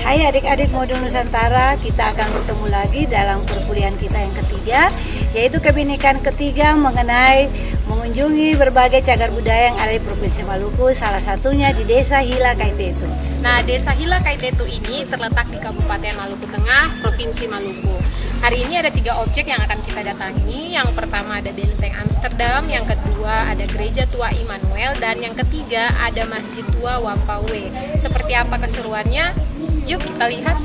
Hai adik-adik Modul Nusantara, kita akan bertemu lagi dalam perkuliahan kita yang ketiga, yaitu kebinekaan ketiga mengenai mengunjungi berbagai cagar budaya yang ada di Provinsi Maluku, salah satunya di Desa Hila Kaitetu. Nah, Desa Hila Kaitetu ini terletak di Kabupaten Maluku Tengah, Provinsi Maluku. Hari ini ada 3 objek yang akan kita datangi. Yang pertama ada Benteng Amsterdam, yang kedua ada Gereja Tua Immanuel, dan yang ketiga ada Masjid Tua Wampawe. Seperti apa keseruannya? Yuk kita lihat.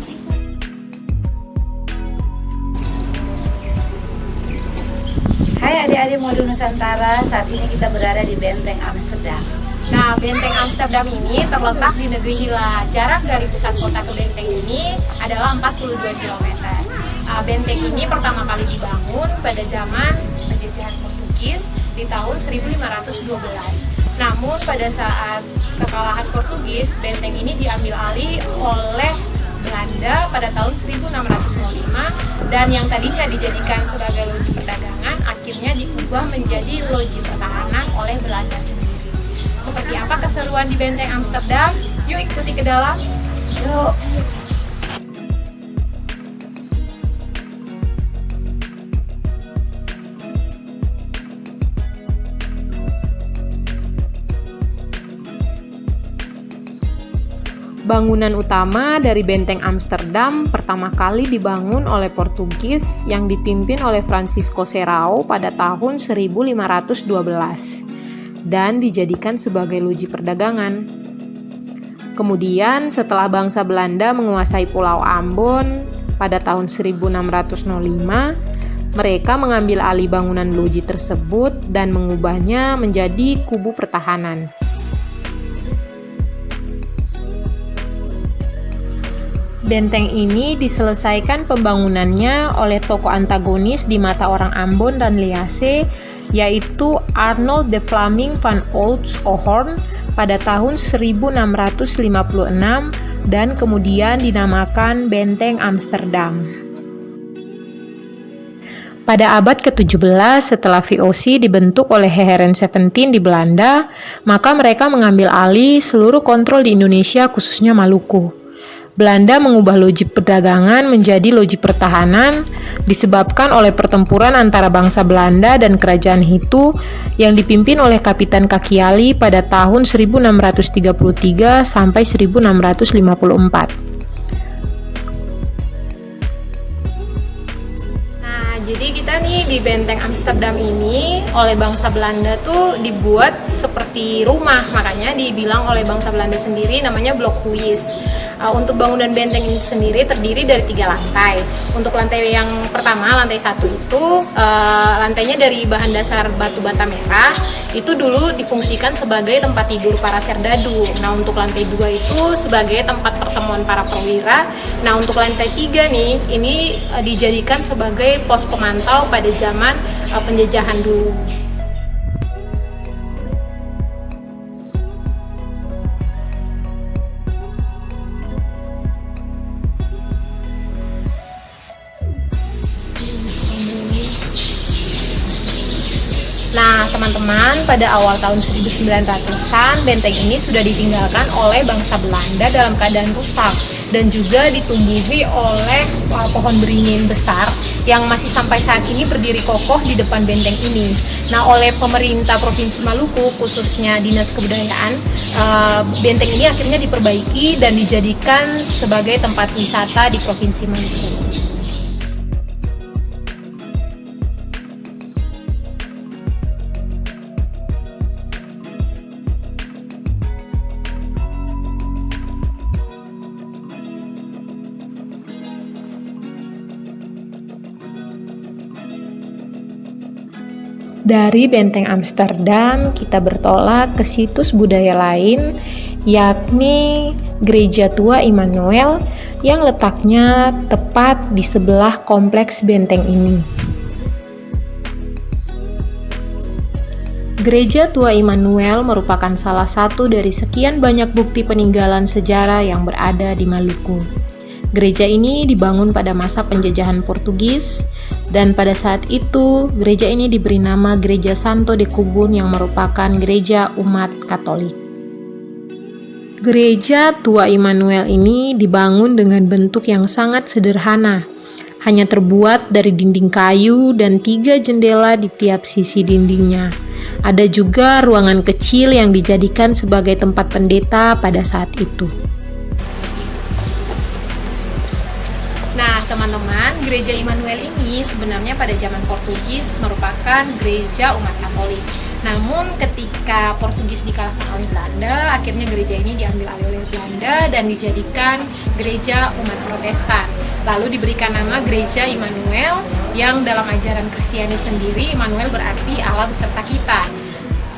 Hai adik-adik Modul Nusantara, saat ini kita berada di Benteng Amsterdam. Nah, Benteng Amsterdam ini terletak di negeri Hila. Jarak dari pusat kota ke benteng ini adalah 42 km. Benteng ini pertama kali dibangun pada zaman penjajahan Portugis di tahun 1512. Namun pada saat kekalahan Portugis, benteng ini diambil alih oleh Belanda pada tahun 1605, dan yang tadinya dijadikan sebagai loji perdagangan akhirnya diubah menjadi loji pertahanan oleh Belanda sendiri. Seperti apa keseruan di Benteng Amsterdam? Yuk ikuti ke dalam. Yuk. Bangunan utama dari Benteng Amsterdam pertama kali dibangun oleh Portugis yang dipimpin oleh Francisco Serrao pada tahun 1512 dan dijadikan sebagai loji perdagangan. Kemudian setelah bangsa Belanda menguasai Pulau Ambon pada tahun 1605, mereka mengambil alih bangunan loji tersebut dan mengubahnya menjadi kubu pertahanan. Benteng ini diselesaikan pembangunannya oleh tokoh antagonis di mata orang Ambon dan Liase, yaitu Arnold de Vlaming van Oldenhoorn pada tahun 1656 dan kemudian dinamakan Benteng Amsterdam. Pada abad ke-17 setelah VOC dibentuk oleh Heren 17 di Belanda, maka mereka mengambil alih seluruh kontrol di Indonesia khususnya Maluku. Belanda mengubah loji perdagangan menjadi loji pertahanan disebabkan oleh pertempuran antara bangsa Belanda dan kerajaan Hitu yang dipimpin oleh Kapitan Kakiali pada tahun 1633 sampai 1654. Jadi kita nih di Benteng Amsterdam ini oleh bangsa Belanda tuh dibuat seperti rumah, makanya dibilang oleh bangsa Belanda sendiri namanya Blokhuis. Untuk bangunan benteng ini sendiri terdiri dari 3 lantai. Untuk lantai yang pertama, lantai 1 itu lantainya dari bahan dasar batu bata merah. Itu dulu difungsikan sebagai tempat tidur para serdadu. Nah, untuk lantai 2 itu sebagai tempat pertemuan para perwira. Nah, untuk lantai 3 nih, ini dijadikan sebagai pos pemantau pada zaman penjajahan dulu. Nah, teman-teman, pada awal tahun 1900-an, benteng ini sudah ditinggalkan oleh bangsa Belanda dalam keadaan rusak dan juga ditumbuhi oleh pohon beringin besar yang masih sampai saat ini berdiri kokoh di depan benteng ini. Nah, oleh pemerintah Provinsi Maluku, khususnya Dinas Kebudayaan, benteng ini akhirnya diperbaiki dan dijadikan sebagai tempat wisata di Provinsi Maluku. Dari Benteng Amsterdam, kita bertolak ke situs budaya lain, yakni Gereja Tua Immanuel yang letaknya tepat di sebelah kompleks benteng ini. Gereja Tua Immanuel merupakan salah satu dari sekian banyak bukti peninggalan sejarah yang berada di Maluku. Gereja ini dibangun pada masa penjajahan Portugis, dan pada saat itu gereja ini diberi nama Gereja Santo de Cubun yang merupakan gereja umat Katolik. Gereja Tua Immanuel ini dibangun dengan bentuk yang sangat sederhana, hanya terbuat dari dinding kayu dan 3 jendela di tiap sisi dindingnya. Ada juga ruangan kecil yang dijadikan sebagai tempat pendeta pada saat itu. Nah, teman-teman, gereja Immanuel ini sebenarnya pada zaman Portugis merupakan gereja umat Katolik. Namun ketika Portugis dikalahkan oleh Belanda, akhirnya gereja ini diambil alih oleh Belanda dan dijadikan gereja umat Protestan. Lalu diberikan nama gereja Immanuel, yang dalam ajaran Kristiani sendiri Immanuel berarti Allah beserta kita.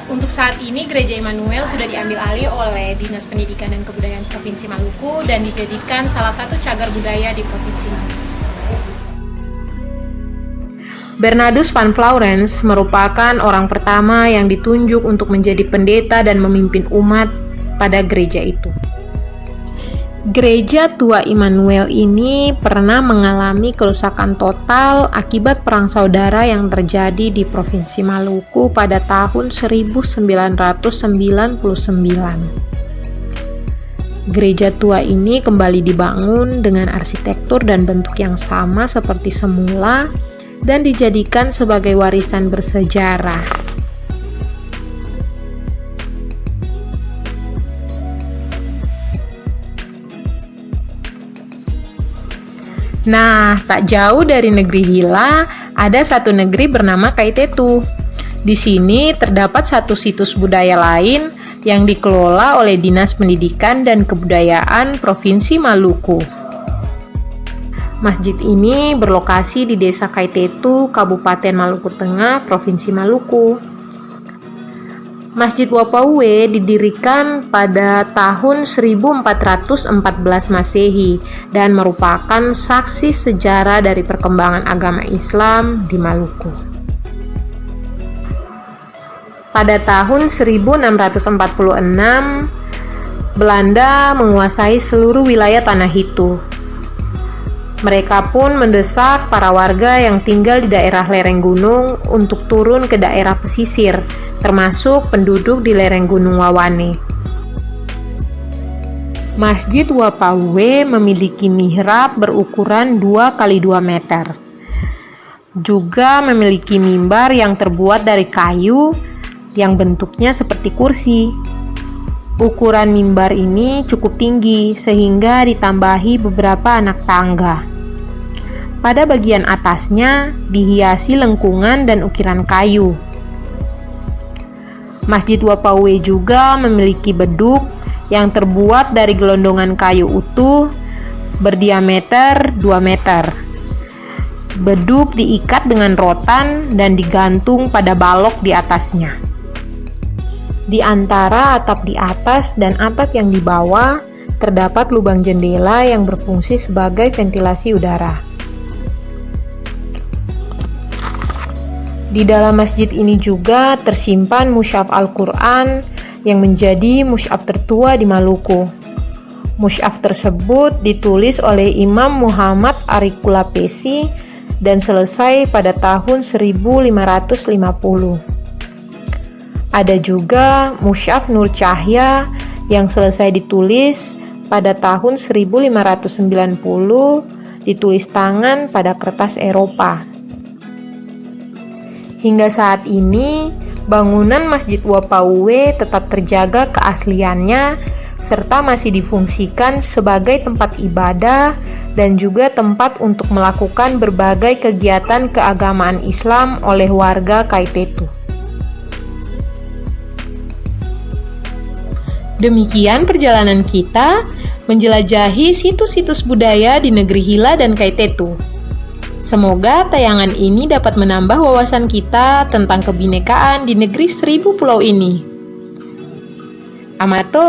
Untuk saat ini gereja Immanuel sudah diambil alih oleh Dinas Pendidikan dan Kebudayaan Provinsi Maluku dan dijadikan salah satu cagar budaya di Provinsi Maluku. Bernardus van Florence merupakan orang pertama yang ditunjuk untuk menjadi pendeta dan memimpin umat pada gereja itu. Gereja Tua Immanuel ini pernah mengalami kerusakan total akibat perang saudara yang terjadi di Provinsi Maluku pada tahun 1999. Gereja tua ini kembali dibangun dengan arsitektur dan bentuk yang sama seperti semula dan dijadikan sebagai warisan bersejarah. Nah, tak jauh dari negeri Hila, ada satu negeri bernama Kaitetu. Di sini terdapat satu situs budaya lain yang dikelola oleh Dinas Pendidikan dan Kebudayaan Provinsi Maluku. Masjid ini berlokasi di Desa Kaitetu, Kabupaten Maluku Tengah, Provinsi Maluku. Masjid Wapauwe didirikan pada tahun 1414 Masehi dan merupakan saksi sejarah dari perkembangan agama Islam di Maluku. Pada tahun 1646, Belanda menguasai seluruh wilayah tanah itu. Mereka pun mendesak para warga yang tinggal di daerah lereng gunung untuk turun ke daerah pesisir, termasuk penduduk di lereng Gunung Wawane. Masjid Wapauwe memiliki mihrab berukuran 2 x 2 meter. Juga memiliki mimbar yang terbuat dari kayu yang bentuknya seperti kursi. Ukuran mimbar ini cukup tinggi sehingga ditambahi beberapa anak tangga. Pada bagian atasnya dihiasi lengkungan dan ukiran kayu. Masjid Wapauwe juga memiliki beduk yang terbuat dari gelondongan kayu utuh berdiameter 2 meter. Beduk diikat dengan rotan dan digantung pada balok di atasnya. Di antara atap di atas dan atap yang di bawah terdapat lubang jendela yang berfungsi sebagai ventilasi udara. Di dalam masjid ini juga tersimpan mushaf Al-Quran yang menjadi mushaf tertua di Maluku. Mushaf tersebut ditulis oleh Imam Muhammad Arikulapesi dan selesai pada tahun 1550. Ada juga mushaf Nur Cahya yang selesai ditulis pada tahun 1590, ditulis tangan pada kertas Eropa. Hingga saat ini, bangunan Masjid Wapauwe tetap terjaga keasliannya serta masih difungsikan sebagai tempat ibadah dan juga tempat untuk melakukan berbagai kegiatan keagamaan Islam oleh warga Kaitetu. Demikian perjalanan kita menjelajahi situs-situs budaya di negeri Hila dan Kaitetu. Semoga tayangan ini dapat menambah wawasan kita tentang kebinekaan di negeri 1000 pulau ini. Amato!